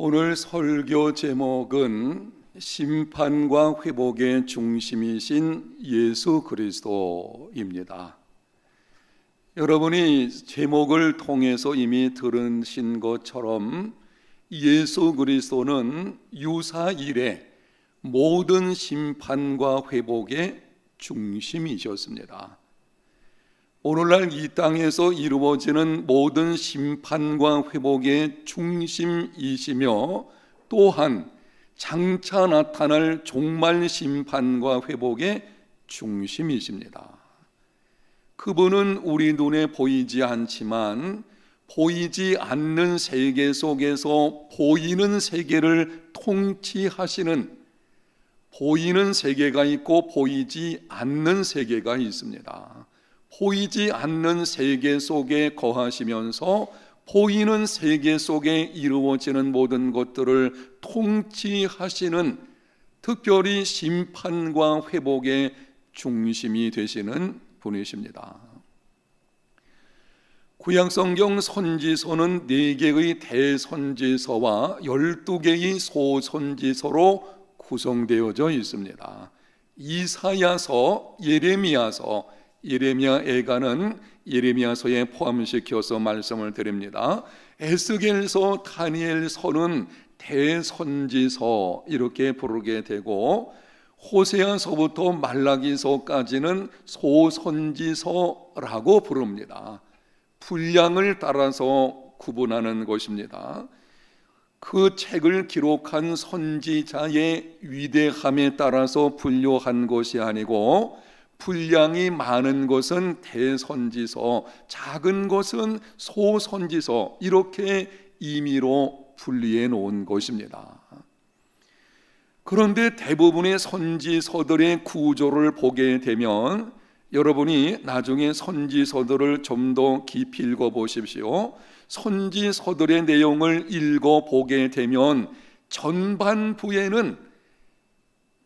오늘 설교 제목은 심판과 회복의 중심이신 예수 그리스도입니다. 여러분이 제목을 통해서 이미 들으신 것처럼 예수 그리스도는 유사 이래 모든 심판과 회복의 중심이셨습니다. 오늘날 이 땅에서 이루어지는 모든 심판과 회복의 중심이시며 또한 장차 나타날 종말 심판과 회복의 중심이십니다. 그분은 우리 눈에 보이지 않지만 보이지 않는 세계 속에서 보이는 세계를 통치하시는, 보이는 세계가 있고 보이지 않는 세계가 있습니다. 보이지 않는 세계 속에 거하시면서 보이는 세계 속에 이루어지는 모든 것들을 통치하시는, 특별히 심판과 회복의 중심이 되시는 분이십니다. 구약성경 선지서는 4개의 대선지서와 12개의 소선지서로 구성되어져 있습니다. 이사야서, 예레미야서, 예레미야 애가는 예레미야서에 포함시켜서 말씀을 드립니다. 에스겔서, 다니엘서는 대선지서 이렇게 부르게 되고, 호세아서부터 말라기서까지는 소선지서라고 부릅니다. 분량을 따라서 구분하는 것입니다. 그 책을 기록한 선지자의 위대함에 따라서 분류한 것이 아니고, 분량이 많은 것은 대선지서, 작은 것은 소선지서, 이렇게 임의로 분리해 놓은 것입니다. 그런데 대부분의 선지서들의 구조를 보게 되면, 여러분이 나중에 선지서들을 좀 더 깊이 읽어보십시오. 선지서들의 내용을 읽어보게 되면 전반부에는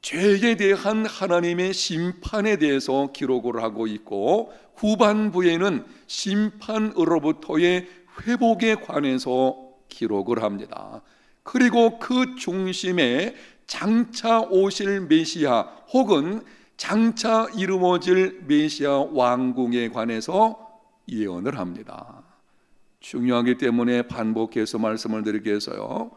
죄에 대한 하나님의 심판에 대해서 기록을 하고 있고, 후반부에는 심판으로부터의 회복에 관해서 기록을 합니다. 그리고 그 중심에 장차 오실 메시아 혹은 장차 이루어질 메시아 왕궁에 관해서 예언을 합니다. 중요하기 때문에 반복해서 말씀을 드리겠어요.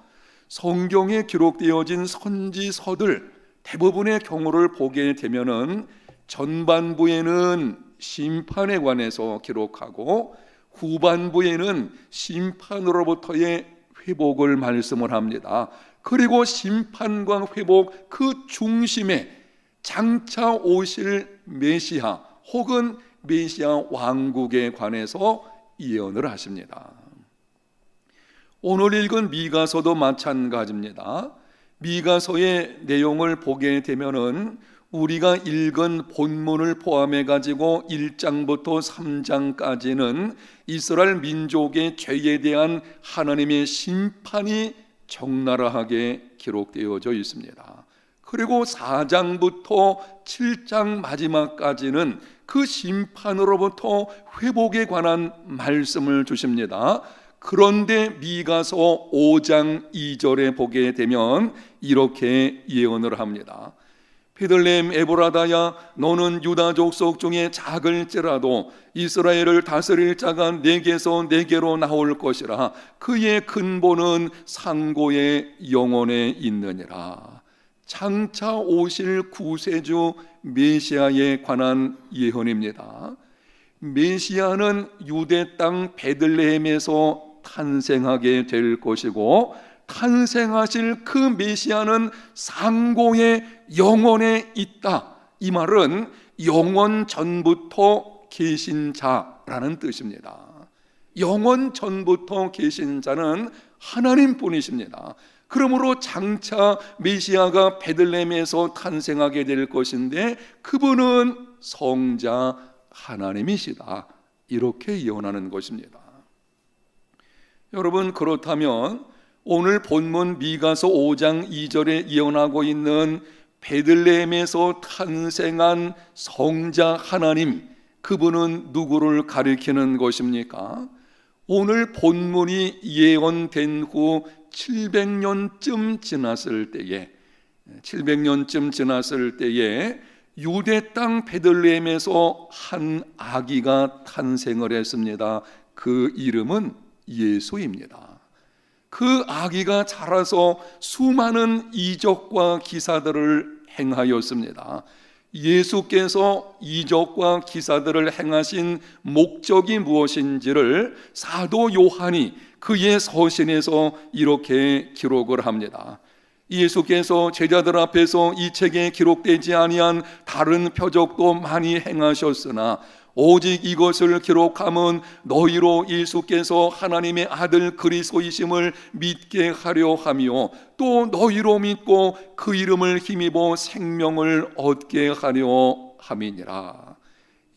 성경에 기록되어진 선지서들 대부분의 경우를 보게 되면은 전반부에는 심판에 관해서 기록하고 후반부에는 심판으로부터의 회복을 말씀을 합니다. 그리고 심판과 회복 그 중심에 장차 오실 메시아 혹은 메시아 왕국에 관해서 예언을 하십니다. 오늘 읽은 미가서도 마찬가지입니다. 미가서의 내용을 보게 되면은 우리가 읽은 본문을 포함해 가지고 1장부터 3장까지는 이스라엘 민족의 죄에 대한 하나님의 심판이 적나라하게 기록되어져 있습니다. 그리고 4장부터 7장 마지막까지는 그 심판으로부터 회복에 관한 말씀을 주십니다. 그런데 미가서 5장 2절에 보게 되면 이렇게 예언을 합니다. 베들레헴 에브라다야, 너는 유다 족속 중에 작을지라도 이스라엘을 다스릴 자가 내게서 내게로 나올 것이라. 그의 근본은 상고의 영혼에 있느니라. 장차 오실 구세주 메시아에 관한 예언입니다. 메시아는 유대 땅 베들레헴에서 탄생하게 될 것이고, 탄생하실 그 메시아는 상고의 영원에 있다. 이 말은 영원 전부터 계신 자라는 뜻입니다. 영원 전부터 계신 자는 하나님뿐이십니다. 그러므로 장차 메시아가 베들레헴에서 탄생하게 될 것인데 그분은 성자 하나님이시다. 이렇게 예언하는 것입니다. 여러분, 그렇다면 오늘 본문 미가서 5장 2절에 예언하고 있는 베들레헴에서 탄생한 성자 하나님, 그분은 누구를 가리키는 것입니까? 오늘 본문이 예언된 후 700년쯤 지났을 때에 유대 땅 베들레헴에서 한 아기가 탄생을 했습니다. 그 이름은 예수입니다. 그 아기가 자라서 수많은 이적과 기사들을 행하였습니다. 예수께서 이적과 기사들을 행하신 목적이 무엇인지를 사도 요한이 그의 서신에서 이렇게 기록을 합니다. 예수께서 제자들 앞에서 이 책에 기록되지 아니한 다른 표적도 많이 행하셨으나 오직 이것을 기록함은 너희로 예수께서 하나님의 아들 그리스도이심을 믿게 하려 하며 또 너희로 믿고 그 이름을 힘입어 생명을 얻게 하려 함이니라.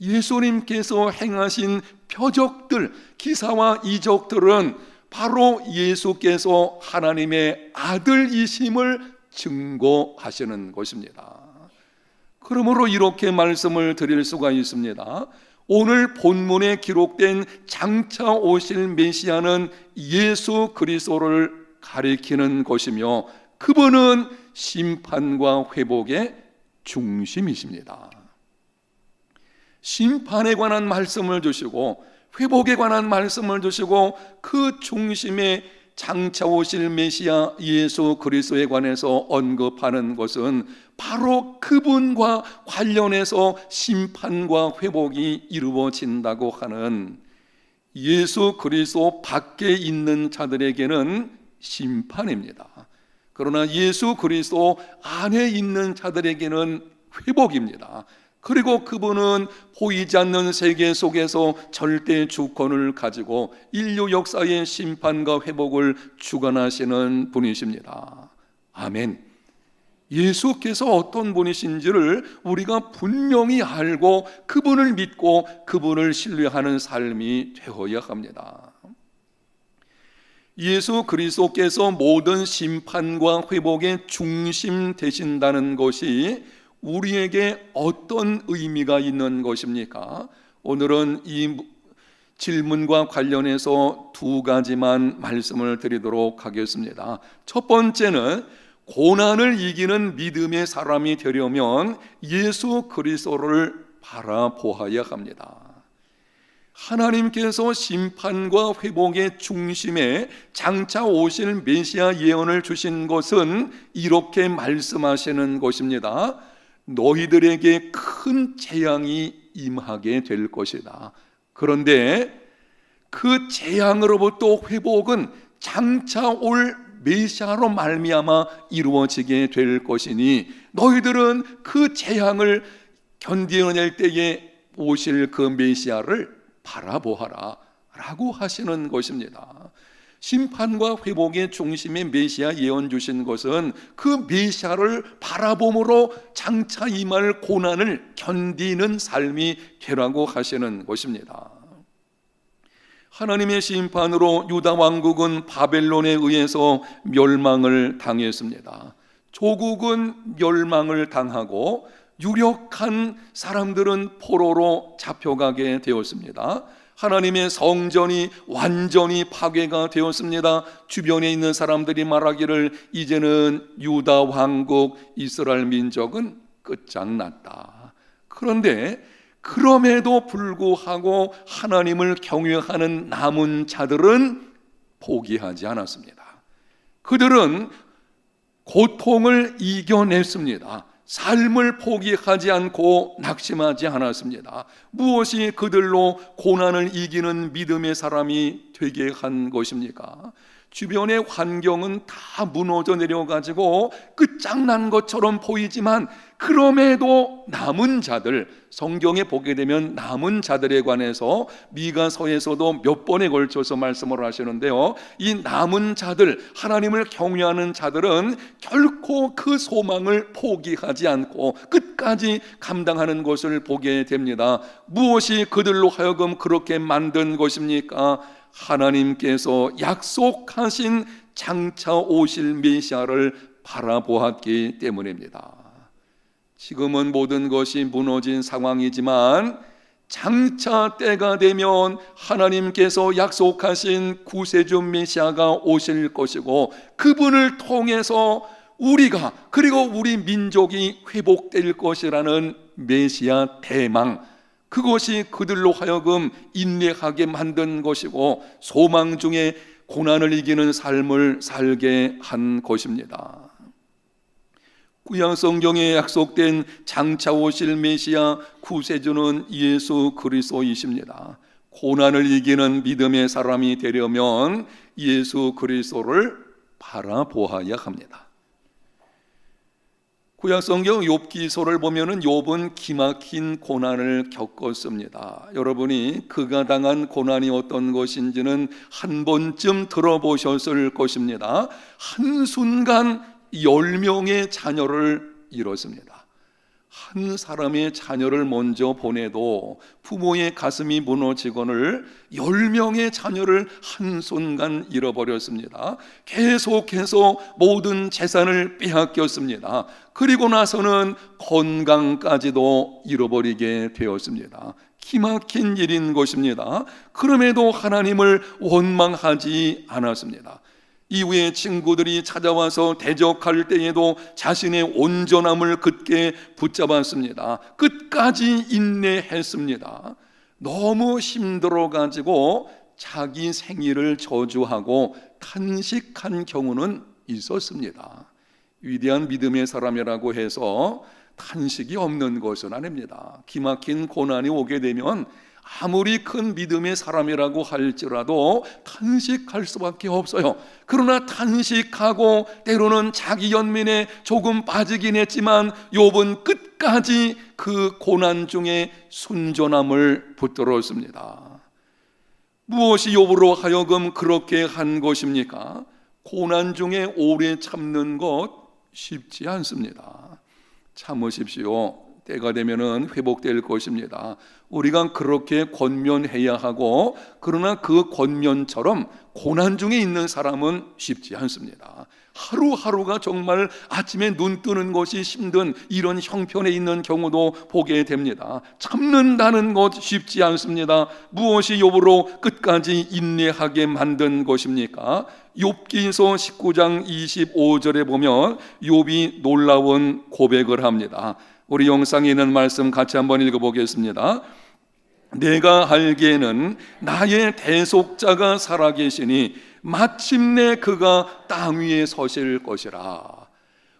예수님께서 행하신 표적들, 기사와 이적들은 바로 예수께서 하나님의 아들이심을 증거하시는 것입니다. 그러므로 이렇게 말씀을 드릴 수가 있습니다. 오늘 본문에 기록된 장차 오실 메시아는 예수 그리스도를 가리키는 것이며 그분은 심판과 회복의 중심이십니다. 심판에 관한 말씀을 주시고 회복에 관한 말씀을 주시고 그 중심에 장차 오실 메시아 예수 그리스도에 관해서 언급하는 것은 바로 그분과 관련해서 심판과 회복이 이루어진다고 하는, 예수 그리스도 밖에 있는 자들에게는 심판입니다. 그러나 예수 그리스도 안에 있는 자들에게는 회복입니다. 그리고 그분은 보이지 않는 세계 속에서 절대 주권을 가지고 인류 역사의 심판과 회복을 주관하시는 분이십니다. 아멘. 예수께서 어떤 분이신지를 우리가 분명히 알고 그분을 믿고 그분을 신뢰하는 삶이 되어야 합니다. 예수 그리스도께서 모든 심판과 회복의 중심 되신다는 것이 우리에게 어떤 의미가 있는 것입니까? 오늘은 이 질문과 관련해서 두 가지만 말씀을 드리도록 하겠습니다. 첫 번째는 고난을 이기는 믿음의 사람이 되려면 예수 그리스도를 바라보아야 합니다. 하나님께서 심판과 회복의 중심에 장차 오실 메시아 예언을 주신 것은 이렇게 말씀하시는 것입니다. 너희들에게 큰 재앙이 임하게 될 것이다. 그런데 그 재앙으로부터 회복은 장차 올 메시아로 말미암아 이루어지게 될 것이니 너희들은 그 재앙을 견디어낼 때에 오실 그 메시아를 바라보아라 라고 하시는 것입니다. 심판과 회복의 중심에 메시아 예언 주신 것은 그 메시아를 바라봄으로 장차 임할 고난을 견디는 삶이 되라고 하시는 것입니다. 하나님의 심판으로 유다 왕국은 바벨론에 의해서 멸망을 당했습니다. 조국은 멸망을 당하고 유력한 사람들은 포로로 잡혀가게 되었습니다. 하나님의 성전이 완전히 파괴가 되었습니다. 주변에 있는 사람들이 말하기를 이제는 유다 왕국 이스라엘 민족은 끝장났다. 그런데 그럼에도 불구하고 하나님을 경외하는 남은 자들은 포기하지 않았습니다. 그들은 고통을 이겨냈습니다. 삶을 포기하지 않고 낙심하지 않았습니다. 무엇이 그들로 고난을 이기는 믿음의 사람이 되게 한 것입니까? 주변의 환경은 다 무너져 내려가지고 끝장난 것처럼 보이지만 그럼에도 남은 자들, 성경에 보게 되면 남은 자들에 관해서 미가서에서도 몇 번에 걸쳐서 말씀을 하시는데요, 이 남은 자들, 하나님을 경외하는 자들은 결코 그 소망을 포기하지 않고 끝까지 감당하는 것을 보게 됩니다. 무엇이 그들로 하여금 그렇게 만든 것입니까? 하나님께서 약속하신 장차 오실 메시아를 바라보았기 때문입니다. 지금은 모든 것이 무너진 상황이지만 장차 때가 되면 하나님께서 약속하신 구세주 메시아가 오실 것이고, 그분을 통해서 우리가, 그리고 우리 민족이 회복될 것이라는 메시아 대망, 그것이 그들로 하여금 인내하게 만든 것이고, 소망 중에 고난을 이기는 삶을 살게 한 것입니다. 구약 성경에 약속된 장차 오실 메시아 구세주는 예수 그리스도이십니다. 고난을 이기는 믿음의 사람이 되려면 예수 그리스도를 바라보아야 합니다. 구약 성경 욥기서를 보면은 욥은 기막힌 고난을 겪었습니다. 여러분이 그가 당한 고난이 어떤 것인지는 한 번쯤 들어보셨을 것입니다. 한순간 10명의 자녀를 잃었습니다. 한 사람의 자녀를 먼저 보내도 부모의 가슴이 무너지거늘 10명의 자녀를 한순간 잃어버렸습니다. 계속해서 모든 재산을 빼앗겼습니다. 그리고 나서는 건강까지도 잃어버리게 되었습니다. 기막힌 일인 것입니다. 그럼에도 하나님을 원망하지 않았습니다. 이후에 친구들이 찾아와서 대적할 때에도 자신의 온전함을 굳게 붙잡았습니다. 끝까지 인내했습니다. 너무 힘들어가지고 자기 생일을 저주하고 탄식한 경우는 있었습니다. 위대한 믿음의 사람이라고 해서 탄식이 없는 것은 아닙니다. 기막힌 고난이 오게 되면 아무리 큰 믿음의 사람이라고 할지라도 탄식할 수밖에 없어요. 그러나 탄식하고 때로는 자기 연민에 조금 빠지긴 했지만 욥은 끝까지 그 고난 중에 순전함을 붙들었습니다. 무엇이 욥으로 하여금 그렇게 한 것입니까? 고난 중에 오래 참는 것 쉽지 않습니다. 참으십시오. 때가 되면은 회복될 것입니다. 우리가 그렇게 권면해야 하고, 그러나 그 권면처럼 고난 중에 있는 사람은 쉽지 않습니다. 하루하루가 정말 아침에 눈 뜨는 것이 힘든 이런 형편에 있는 경우도 보게 됩니다. 참는다는 것 쉽지 않습니다. 무엇이 욥으로 끝까지 인내하게 만든 것입니까? 욥기서 19장 25절에 보면 욥이 놀라운 고백을 합니다. 우리 영상에 있는 말씀 같이 한번 읽어보겠습니다. 내가 알기에는 나의 대속자가 살아계시니 마침내 그가 땅 위에 서실 것이라.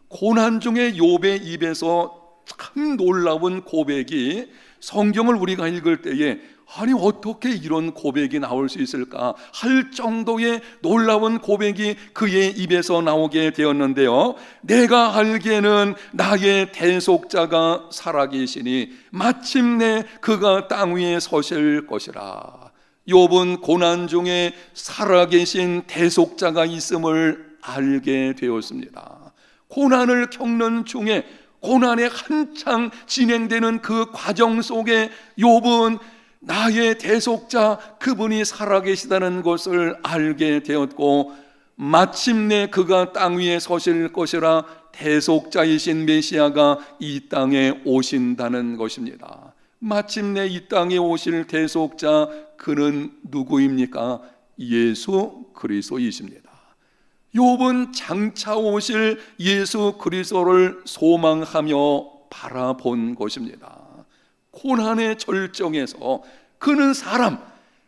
고난 중에 욥의 입에서 참 놀라운 고백이, 성경을 우리가 읽을 때에 아니 어떻게 이런 고백이 나올 수 있을까 할 정도의 놀라운 고백이 그의 입에서 나오게 되었는데요. 내가 알기에는 나의 대속자가 살아계시니 마침내 그가 땅 위에 서실 것이라. 욥은 고난 중에 살아계신 대속자가 있음을 알게 되었습니다. 고난을 겪는 중에, 고난에 한창 진행되는 그 과정 속에 욥은 나의 대속자, 그분이 살아계시다는 것을 알게 되었고, 마침내 그가 땅 위에 서실 것이라, 대속자이신 메시아가 이 땅에 오신다는 것입니다. 마침내 이 땅에 오실 대속자, 그는 누구입니까? 예수 그리스도이십니다. 욥은 장차 오실 예수 그리스도를 소망하며 바라본 것입니다. 고난의 절정에서 그는 사람,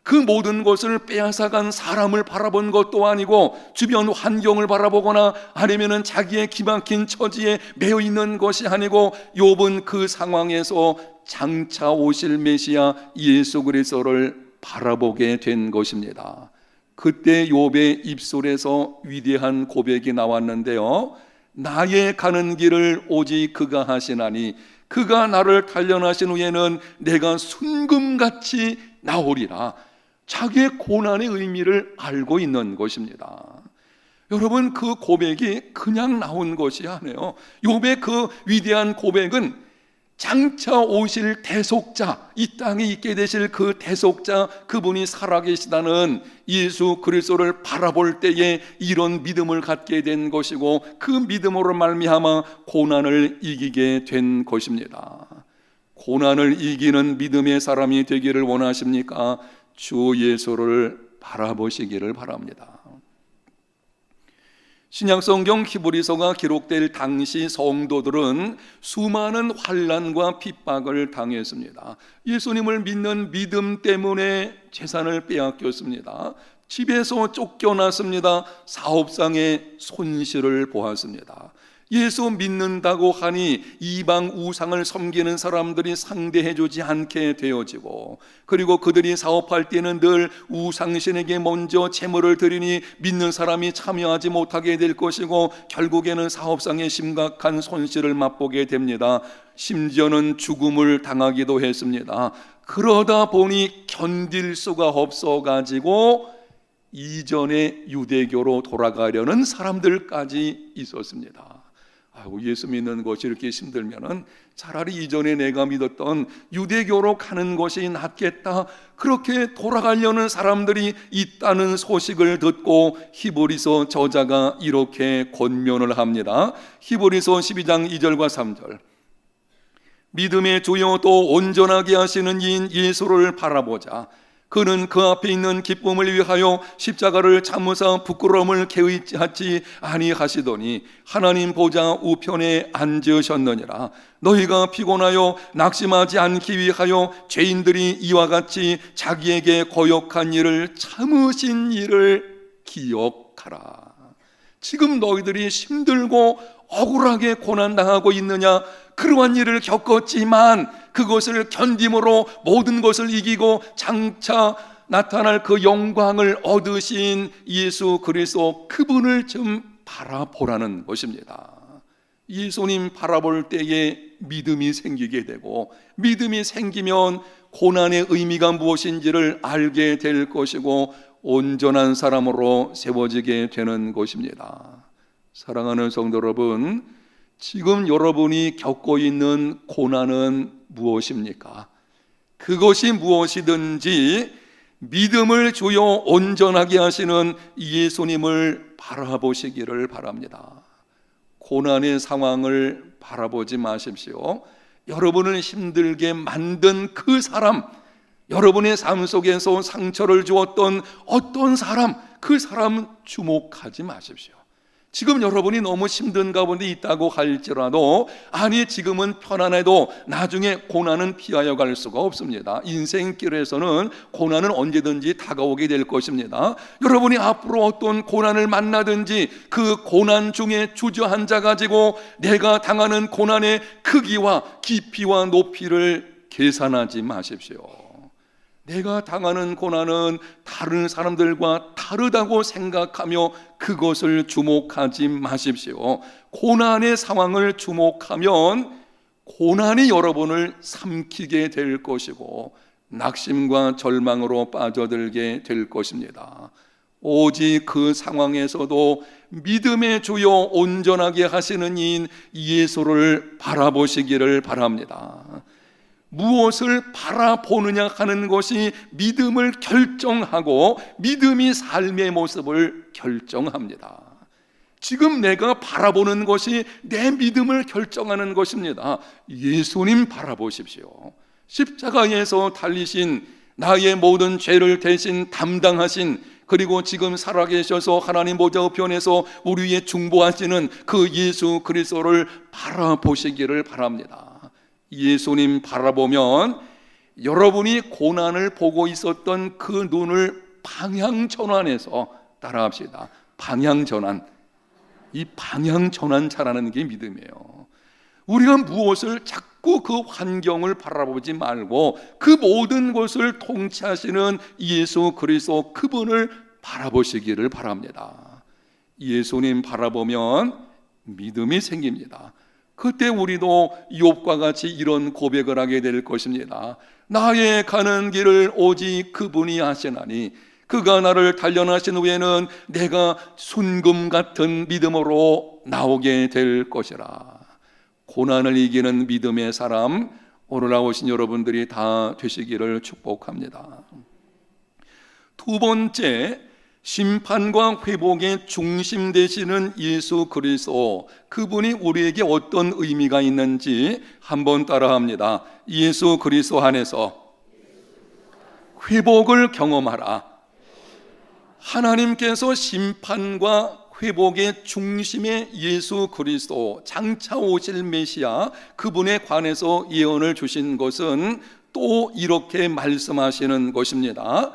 그 모든 것을 빼앗아간 사람을 바라본 것도 아니고 주변 환경을 바라보거나 아니면 자기의 기막힌 처지에 매여 있는 것이 아니고 욥은 그 상황에서 장차 오실 메시아 예수 그리스도를 바라보게 된 것입니다. 그때 욥의 입술에서 위대한 고백이 나왔는데요. 나의 가는 길을 오직 그가 하시나니 그가 나를 단련하신 후에는 내가 순금같이 나오리라. 자기의 고난의 의미를 알고 있는 것입니다. 여러분, 그 고백이 그냥 나온 것이 아니에요. 욥의 그 위대한 고백은 장차 오실 대속자, 이 땅에 있게 되실 그 대속자, 그분이 살아계시다는 예수 그리스도를 바라볼 때에 이런 믿음을 갖게 된 것이고, 그 믿음으로 말미암아 고난을 이기게 된 것입니다. 고난을 이기는 믿음의 사람이 되기를 원하십니까? 주 예수를 바라보시기를 바랍니다. 신약성경 히브리서가 기록될 당시 성도들은 수많은 환난과 핍박을 당했습니다. 예수님을 믿는 믿음 때문에 재산을 빼앗겼습니다. 집에서 쫓겨났습니다. 사업상의 손실을 보았습니다. 예수 믿는다고 하니 이방 우상을 섬기는 사람들이 상대해주지 않게 되어지고, 그리고 그들이 사업할 때는 늘 우상신에게 먼저 재물을 드리니 믿는 사람이 참여하지 못하게 될 것이고, 결국에는 사업상의 심각한 손실을 맛보게 됩니다. 심지어는 죽음을 당하기도 했습니다. 그러다 보니 견딜 수가 없어가지고 이전의 유대교로 돌아가려는 사람들까지 있었습니다. 예수 믿는 것이 이렇게 힘들면은 차라리 이전에 내가 믿었던 유대교로 가는 것이 낫겠다, 그렇게 돌아가려는 사람들이 있다는 소식을 듣고 히브리서 저자가 이렇게 권면을 합니다. 히브리서 12장 2절과 3절. 믿음의 주여 또 온전하게 하시는 이인 예수를 바라보자. 그는 그 앞에 있는 기쁨을 위하여 십자가를 참으사 부끄러움을 개의치 아니하시더니 하나님 보좌 우편에 앉으셨느니라. 너희가 피곤하여 낙심하지 않기 위하여 죄인들이 이와 같이 자기에게 거역한 일을 참으신 일을 기억하라. 지금 너희들이 힘들고 억울하게 고난당하고 있느냐? 그러한 일을 겪었지만 그것을 견딤으로 모든 것을 이기고 장차 나타날 그 영광을 얻으신 예수 그리스도, 그분을 좀 바라보라는 것입니다. 예수님 바라볼 때에 믿음이 생기게 되고, 믿음이 생기면 고난의 의미가 무엇인지를 알게 될 것이고 온전한 사람으로 세워지게 되는 것입니다. 사랑하는 성도 여러분, 지금 여러분이 겪고 있는 고난은 무엇입니까? 그것이 무엇이든지 믿음을 주여 온전하게 하시는 예수님을 바라보시기를 바랍니다. 고난의 상황을 바라보지 마십시오. 여러분을 힘들게 만든 그 사람, 여러분의 삶 속에서 상처를 주었던 어떤 사람, 그 사람 주목하지 마십시오. 지금 여러분이 너무 힘든 가운데 있다고 할지라도, 아니 지금은 편안해도 나중에 고난은 피하여 갈 수가 없습니다. 인생길에서는 고난은 언제든지 다가오게 될 것입니다. 여러분이 앞으로 어떤 고난을 만나든지 그 고난 중에 주저앉아 가지고 내가 당하는 고난의 크기와 깊이와 높이를 계산하지 마십시오. 내가 당하는 고난은 다른 사람들과 다르다고 생각하며 그것을 주목하지 마십시오. 고난의 상황을 주목하면 고난이 여러분을 삼키게 될 것이고 낙심과 절망으로 빠져들게 될 것입니다. 오직 그 상황에서도 믿음의 주여 온전하게 하시는 이인 예수를 바라보시기를 바랍니다. 무엇을 바라보느냐 하는 것이 믿음을 결정하고 믿음이 삶의 모습을 결정합니다. 지금 내가 바라보는 것이 내 믿음을 결정하는 것입니다. 예수님 바라보십시오. 십자가에서 달리신, 나의 모든 죄를 대신 담당하신, 그리고 지금 살아계셔서 하나님 보좌 우편에서 우리 위에 중보하시는 그 예수 그리스도를 바라보시기를 바랍니다. 예수님 바라보면 여러분이 고난을 보고 있었던 그 눈을 방향전환해서, 따라합시다, 방향전환. 이 방향전환 잘하는 게 믿음이에요. 우리가 무엇을 자꾸 그 환경을 바라보지 말고 그 모든 것을 통치하시는 예수 그리스도, 그분을 바라보시기를 바랍니다. 예수님 바라보면 믿음이 생깁니다. 그때 우리도 욥과 같이 이런 고백을 하게 될 것입니다. 나의 가는 길을 오직 그분이 아시나니 그가 나를 단련하신 후에는 내가 순금 같은 믿음으로 나오게 될 것이라. 고난을 이기는 믿음의 사람, 오늘 나오신 여러분들이 다 되시기를 축복합니다. 두 번째, 심판과 회복의 중심 되시는 예수 그리스도, 그분이 우리에게 어떤 의미가 있는지 한번 따라합니다. 예수 그리스도 안에서 회복을 경험하라. 하나님께서 심판과 회복의 중심의 예수 그리스도, 장차 오실 메시아, 그분에 관해서 예언을 주신 것은 또 이렇게 말씀하시는 것입니다.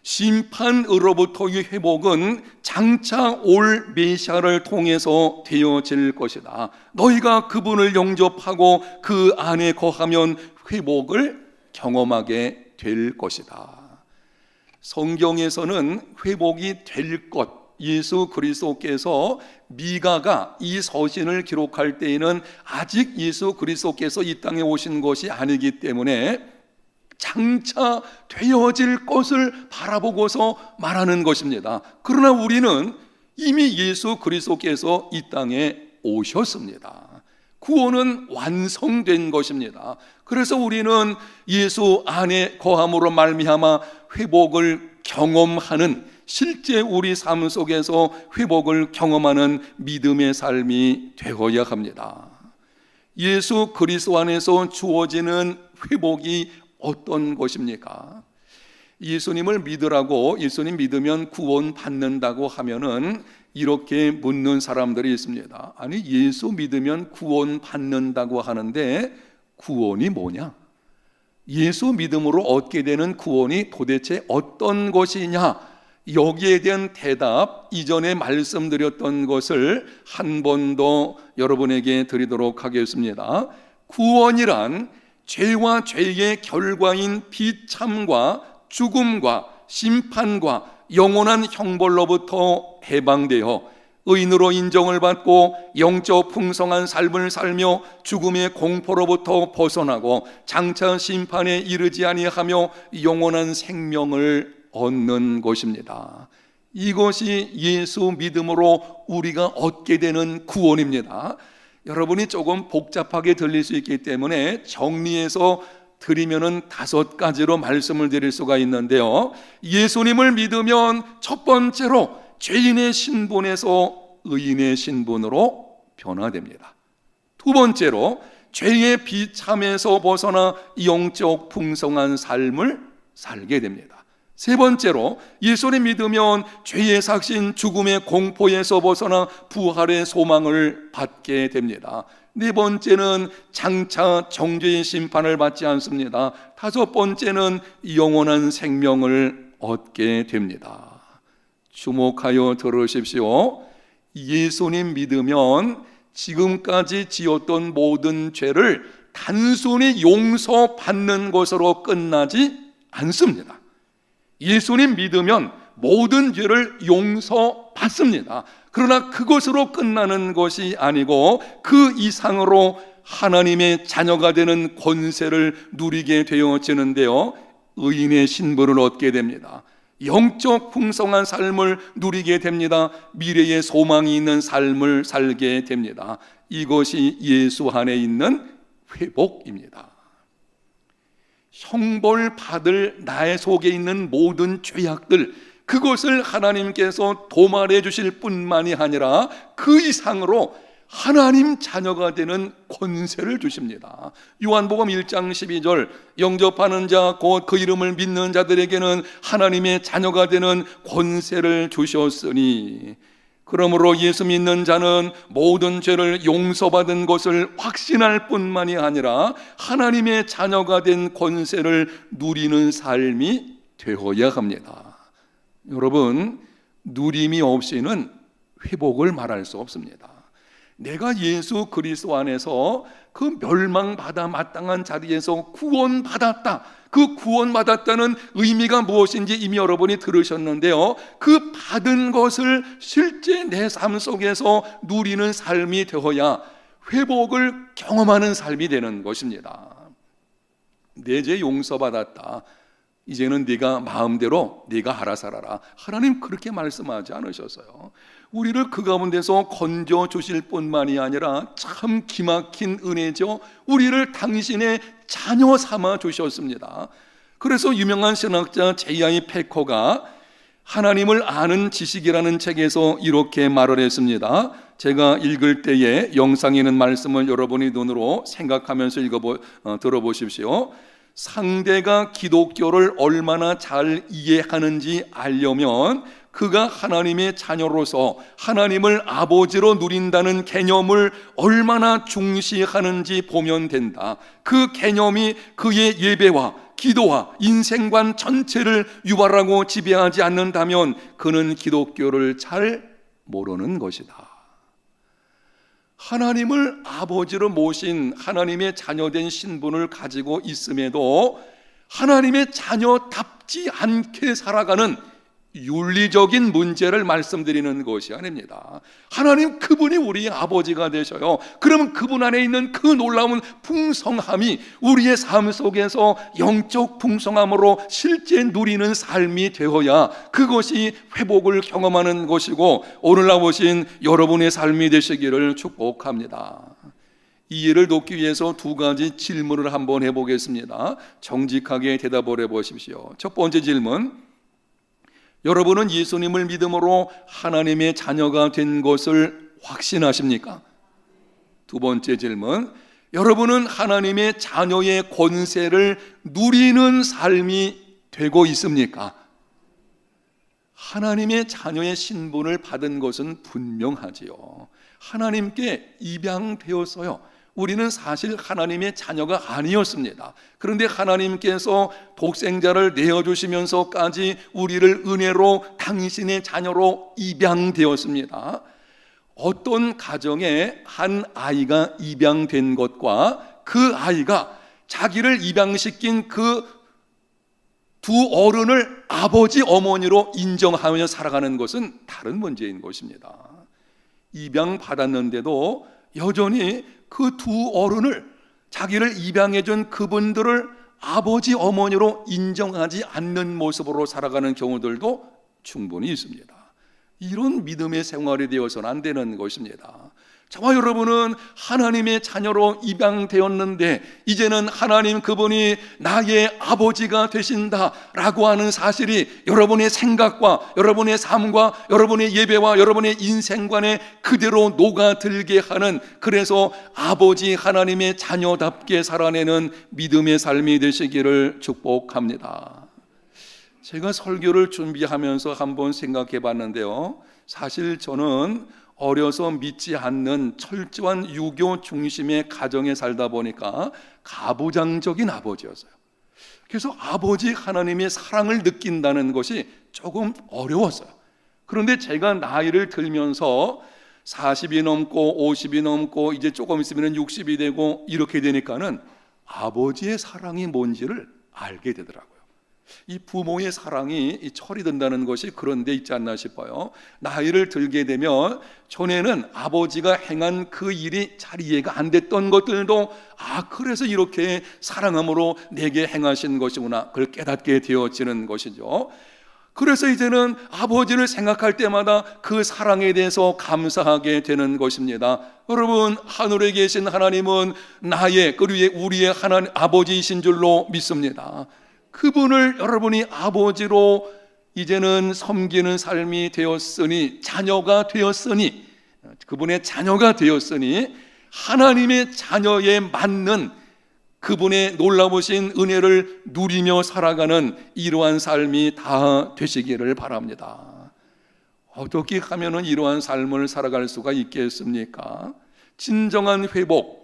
심판으로부터의 회복은 장차 올 메시아를 통해서 되어질 것이다. 너희가 그분을 영접하고 그 안에 거하면 회복을 경험하게 될 것이다. 성경에서는 회복이 될 것, 예수 그리스도께서 미가가 이 서신을 기록할 때에는 아직 예수 그리스도께서 이 땅에 오신 것이 아니기 때문에 장차 되어질 것을 바라보고서 말하는 것입니다. 그러나 우리는 이미 예수 그리스도께서 이 땅에 오셨습니다. 구원은 완성된 것입니다. 그래서 우리는 예수 안에 거함으로 말미암아 회복을 경험하는, 실제 우리 삶 속에서 회복을 경험하는 믿음의 삶이 되어야 합니다. 예수 그리스도 안에서 주어지는 회복이 어떤 것입니까? 예수님을 믿으라고, 예수님 믿으면 구원 받는다고 하면은 이렇게 묻는 사람들이 있습니다. 아니, 예수 믿으면 구원 받는다고 하는데 구원이 뭐냐? 예수 믿음으로 얻게 되는 구원이 도대체 어떤 것이냐? 여기에 대한 대답, 이전에 말씀드렸던 것을 한 번 더 여러분에게 드리도록 하겠습니다. 구원이란 죄와 죄의 결과인 비참과 죽음과 심판과 영원한 형벌로부터 해방되어 의인으로 인정을 받고 영적 풍성한 삶을 살며 죽음의 공포로부터 벗어나고 장차 심판에 이르지 아니하며 영원한 생명을 얻는 것입니다. 이것이 예수 믿음으로 우리가 얻게 되는 구원입니다. 여러분이 조금 복잡하게 들릴 수 있기 때문에 정리해서 드리면은 5가지로 말씀을 드릴 수가 있는데요. 예수님을 믿으면 첫 번째로 죄인의 신분에서 의인의 신분으로 변화됩니다. 두 번째로 죄의 비참에서 벗어나 영적 풍성한 삶을 살게 됩니다. 세 번째로 예수님 믿으면 죄의 삭신 죽음의 공포에서 벗어나 부활의 소망을 받게 됩니다. 네 번째는 장차 정죄의 심판을 받지 않습니다. 다섯 번째는 영원한 생명을 얻게 됩니다. 주목하여 들으십시오. 예수님 믿으면 지금까지 지었던 모든 죄를 단순히 용서받는 것으로 끝나지 않습니다. 예수님 믿으면 모든 죄를 용서받습니다. 그러나 그것으로 끝나는 것이 아니고 그 이상으로 하나님의 자녀가 되는 권세를 누리게 되어지는데요, 의인의 신분을 얻게 됩니다. 영적 풍성한 삶을 누리게 됩니다. 미래의 소망이 있는 삶을 살게 됩니다. 이것이 예수 안에 있는 회복입니다. 형벌 받을 나의 속에 있는 모든 죄악들, 그것을 하나님께서 도말해 주실 뿐만이 아니라 그 이상으로 하나님 자녀가 되는 권세를 주십니다. 요한복음 1장 12절, 영접하는 자 곧 그 이름을 믿는 자들에게는 하나님의 자녀가 되는 권세를 주셨으니, 그러므로 예수 믿는 자는 모든 죄를 용서받은 것을 확신할 뿐만이 아니라 하나님의 자녀가 된 권세를 누리는 삶이 되어야 합니다. 여러분, 누림이 없이는 회복을 말할 수 없습니다. 내가 예수 그리스도 안에서 그 멸망받아 마땅한 자리에서 구원받았다. 그 구원받았다는 의미가 무엇인지 이미 여러분이 들으셨는데요, 그 받은 것을 실제 내 삶 속에서 누리는 삶이 되어야 회복을 경험하는 삶이 되는 것입니다. 내 죄 용서받았다, 이제는 네가 마음대로 네가 알아서 살아라. 하나님 그렇게 말씀하지 않으셨어요. 우리를 그 가운데서 건져 주실 뿐만이 아니라 참 기막힌 은혜죠. 우리를 당신의 자녀 삼아 주셨습니다. 그래서 유명한 신학자 제이아이 패커가 하나님을 아는 지식이라는 책에서 이렇게 말을 했습니다. 제가 읽을 때에 영상에 있는 말씀을 여러분이 눈으로 생각하면서 들어보십시오. 상대가 기독교를 얼마나 잘 이해하는지 알려면 그가 하나님의 자녀로서 하나님을 아버지로 누린다는 개념을 얼마나 중시하는지 보면 된다. 그 개념이 그의 예배와 기도와 인생관 전체를 유발하고 지배하지 않는다면 그는 기독교를 잘 모르는 것이다. 하나님을 아버지로 모신 하나님의 자녀된 신분을 가지고 있음에도 하나님의 자녀답지 않게 살아가는 윤리적인 문제를 말씀드리는 것이 아닙니다. 하나님 그분이 우리의 아버지가 되셔요. 그러면 그분 안에 있는 그 놀라운 풍성함이 우리의 삶 속에서 영적 풍성함으로 실제 누리는 삶이 되어야 그것이 회복을 경험하는 것이고 오늘날 보신 여러분의 삶이 되시기를 축복합니다. 이 일을 돕기 위해서 두 가지 질문을 한번 해보겠습니다. 정직하게 대답을 해보십시오. 첫 번째 질문, 여러분은 예수님을 믿음으로 하나님의 자녀가 된 것을 확신하십니까? 두 번째 질문, 여러분은 하나님의 자녀의 권세를 누리는 삶이 되고 있습니까? 하나님의 자녀의 신분을 받은 것은 분명하지요. 하나님께 입양되었어요. 우리는 사실 하나님의 자녀가 아니었습니다. 그런데 하나님께서 독생자를 내어주시면서까지 우리를 은혜로 당신의 자녀로 입양되었습니다. 어떤 가정에 한 아이가 입양된 것과 그 아이가 자기를 입양시킨 그 두 어른을 아버지 어머니로 인정하며 살아가는 것은 다른 문제인 것입니다. 입양받았는데도 여전히 그 두 어른을, 자기를 입양해준 그분들을 아버지 어머니로 인정하지 않는 모습으로 살아가는 경우들도 충분히 있습니다. 이런 믿음의 생활이 되어서는 안 되는 것입니다. 저와 여러분은 하나님의 자녀로 입양되었는데 이제는 하나님 그분이 나의 아버지가 되신다라고 하는 사실이 여러분의 생각과 여러분의 삶과 여러분의 예배와 여러분의 인생관에 그대로 녹아들게 하는, 그래서 아버지 하나님의 자녀답게 살아내는 믿음의 삶이 되시기를 축복합니다. 제가 설교를 준비하면서 한번 생각해 봤는데요, 사실 저는 어려서 믿지 않는 철저한 유교 중심의 가정에 살다 보니까 가부장적인 아버지였어요. 그래서 아버지 하나님의 사랑을 느낀다는 것이 조금 어려웠어요. 그런데 제가 나이를 들면서 40이 넘고 50이 넘고 이제 조금 있으면 60이 되고 이렇게 되니까는 아버지의 사랑이 뭔지를 알게 되더라고요. 이 부모의 사랑이 철이 든다는 것이 그런 데 있지 않나 싶어요. 나이를 들게 되면 전에는 아버지가 행한 그 일이 잘 이해가 안 됐던 것들도 그래서 이렇게 사랑함으로 내게 행하신 것이구나, 그걸 깨닫게 되어지는 것이죠. 그래서 이제는 아버지를 생각할 때마다 그 사랑에 대해서 감사하게 되는 것입니다. 여러분, 하늘에 계신 하나님은 나의, 그리고 우리의 하나님 아버지이신 줄로 믿습니다. 그분을 여러분이 아버지로 이제는 섬기는 삶이 되었으니, 자녀가 되었으니, 그분의 자녀가 되었으니 하나님의 자녀에 맞는 그분의 놀라우신 은혜를 누리며 살아가는 이러한 삶이 다 되시기를 바랍니다. 어떻게 하면 이러한 삶을 살아갈 수가 있겠습니까? 진정한 회복,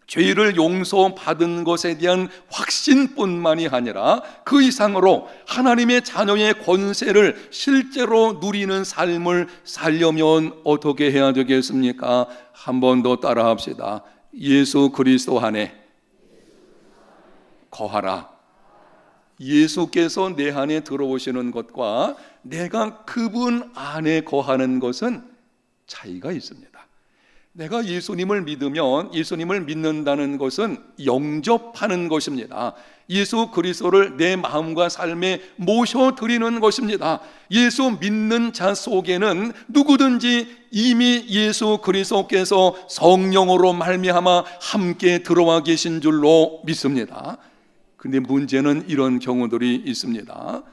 죄를 용서받은 것에 대한 확신뿐만이 아니라 그 이상으로 하나님의 자녀의 권세를 실제로 누리는 삶을 살려면 어떻게 해야 되겠습니까? 한 번 더 따라합시다. 예수 그리스도 안에 거하라. 예수께서 내 안에 들어오시는 것과 내가 그분 안에 거하는 것은 차이가 있습니다. 내가 예수님을 믿으면, 예수님을 믿는다는 것은 영접하는 것입니다. 예수 그리스도를 내 마음과 삶에 모셔드리는 것입니다. 예수 믿는 자 속에는 누구든지 이미 예수 그리스도께서 성령으로 말미암아 함께 들어와 계신 줄로 믿습니다. 근데 문제는 이런 경우들이 있습니다.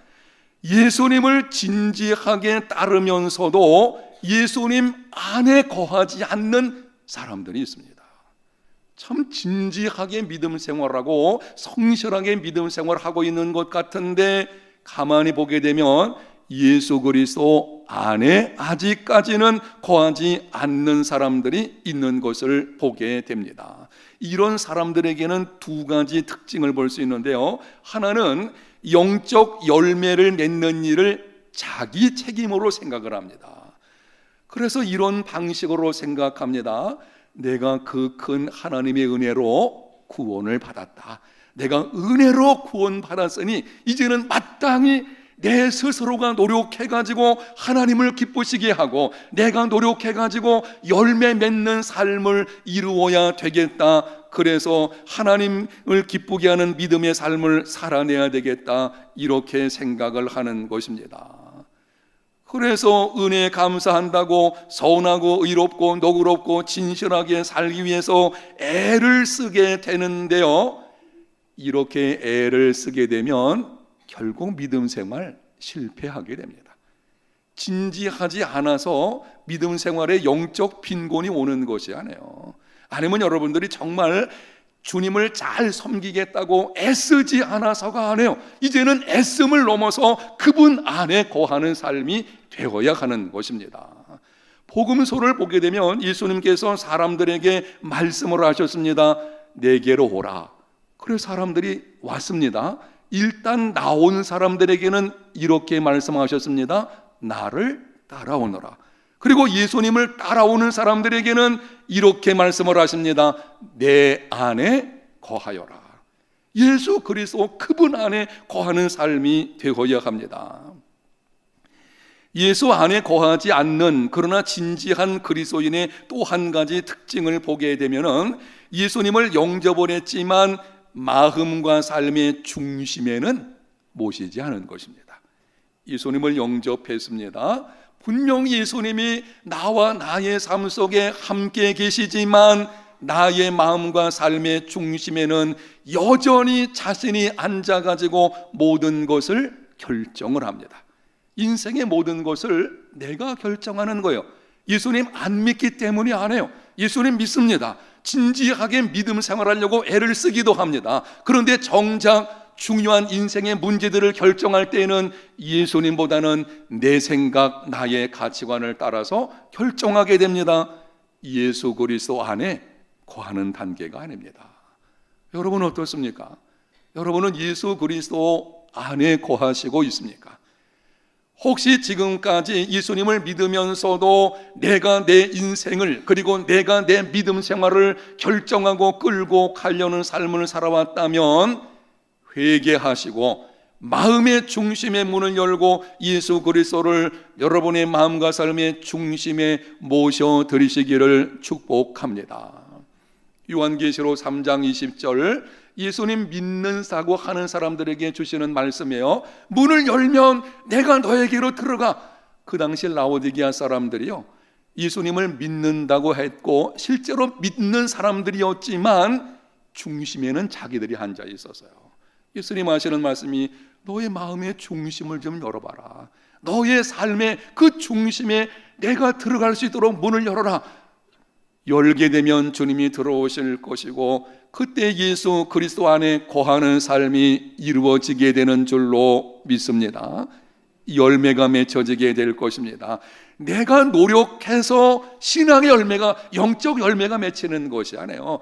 예수님을 진지하게 따르면서도 예수님 안에 거하지 않는 사람들이 있습니다. 참 진지하게 믿음 생활하고 성실하게 믿음 생활하고 있는 것 같은데 가만히 보게 되면 예수 그리스도 안에 아직까지는 거하지 않는 사람들이 있는 것을 보게 됩니다. 이런 사람들에게는 두 가지 특징을 볼 수 있는데요. 하나는 영적 열매를 맺는 일을 자기 책임으로 생각을 합니다. 그래서 이런 방식으로 생각합니다. 내가 그 큰 하나님의 은혜로 구원을 받았다. 내가 은혜로 구원받았으니 이제는 마땅히 내 스스로가 노력해가지고 하나님을 기쁘시게 하고 내가 노력해가지고 열매 맺는 삶을 이루어야 되겠다. 그래서 하나님을 기쁘게 하는 믿음의 삶을 살아내야 되겠다. 이렇게 생각을 하는 것입니다. 그래서 은혜에 감사한다고 서운하고 의롭고 너그럽고 진실하게 살기 위해서 애를 쓰게 되는데요, 이렇게 애를 쓰게 되면 결국 믿음 생활 실패하게 됩니다. 진지하지 않아서 믿음 생활에 영적 빈곤이 오는 것이 아니에요. 아니면 여러분들이 정말 주님을 잘 섬기겠다고 애쓰지 않아서가 아니에요. 이제는 애씀을 넘어서 그분 안에 거하는 삶이 되어야 하는 것입니다. 복음서를 보게 되면 예수님께서 사람들에게 말씀을 하셨습니다. 내게로 오라. 그래서 사람들이 왔습니다. 일단 나온 사람들에게는 이렇게 말씀하셨습니다. 나를 따라오너라. 그리고 예수님을 따라오는 사람들에게는 이렇게 말씀을 하십니다. 내 안에 거하여라. 예수 그리스도 그분 안에 거하는 삶이 되어야 합니다. 예수 안에 거하지 않는 그러나 진지한 그리스도인의 또 한 가지 특징을 보게 되면은 예수님을 영접을 했지만 마음과 삶의 중심에는 모시지 않은 것입니다. 예수님을 영접했습니다. 분명히 예수님이 나와 나의 삶 속에 함께 계시지만 나의 마음과 삶의 중심에는 여전히 자신이 앉아가지고 모든 것을 결정을 합니다. 인생의 모든 것을 내가 결정하는 거예요. 예수님 안 믿기 때문이 아니에요. 예수님 믿습니다. 진지하게 믿음 생활하려고 애를 쓰기도 합니다. 그런데 정작 중요한 인생의 문제들을 결정할 때에는 예수님보다는 내 생각, 나의 가치관을 따라서 결정하게 됩니다. 예수 그리스도 안에 거하는 단계가 아닙니다. 여러분은 어떻습니까? 여러분은 예수 그리스도 안에 거하시고 있습니까? 혹시 지금까지 예수님을 믿으면서도 내가 내 인생을 그리고 내가 내 믿음 생활을 결정하고 끌고 가려는 삶을 살아왔다면 회개하시고 마음의 중심의 문을 열고 예수 그리스도를 여러분의 마음과 삶의 중심에 모셔드리시기를 축복합니다. 요한계시록 3장 20절 예수님 믿는다고 하는 사람들에게 주시는 말씀이에요. 문을 열면 내가 너에게로 들어가. 그 당시 라오디게아 사람들이요, 예수님을 믿는다고 했고 실제로 믿는 사람들이었지만 중심에는 자기들이 앉아 있었어요. 예수님 하시는 말씀이 너의 마음의 중심을 좀 열어봐라. 너의 삶의 그 중심에 내가 들어갈 수 있도록 문을 열어라. 열게 되면 주님이 들어오실 것이고 그때 예수 그리스도 안에 거하는 삶이 이루어지게 되는 줄로 믿습니다. 열매가 맺혀지게 될 것입니다. 내가 노력해서 신앙의 열매가, 영적 열매가 맺히는 것이 아니에요.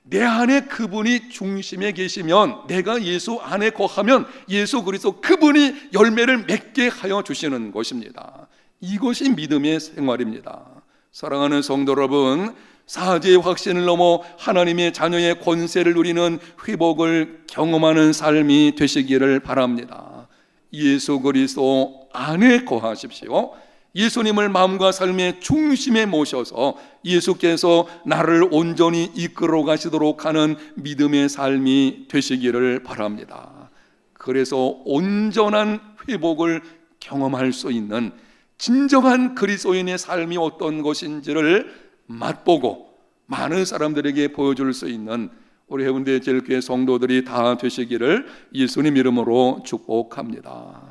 내 안에 그분이 중심에 계시면, 내가 예수 안에 거하면 예수 그리스도 그분이 열매를 맺게 하여 주시는 것입니다. 이것이 믿음의 생활입니다. 사랑하는 성도 여러분, 사죄의 확신을 넘어 하나님의 자녀의 권세를 누리는 회복을 경험하는 삶이 되시기를 바랍니다. 예수 그리스도 안에 거하십시오. 예수님을 마음과 삶의 중심에 모셔서 예수께서 나를 온전히 이끌어 가시도록 하는 믿음의 삶이 되시기를 바랍니다. 그래서 온전한 회복을 경험할 수 있는 진정한 그리스도인의 삶이 어떤 것인지를 맛보고 많은 사람들에게 보여줄 수 있는 우리 해운대 제일교회 성도들이 다 되시기를 예수님 이름으로 축복합니다.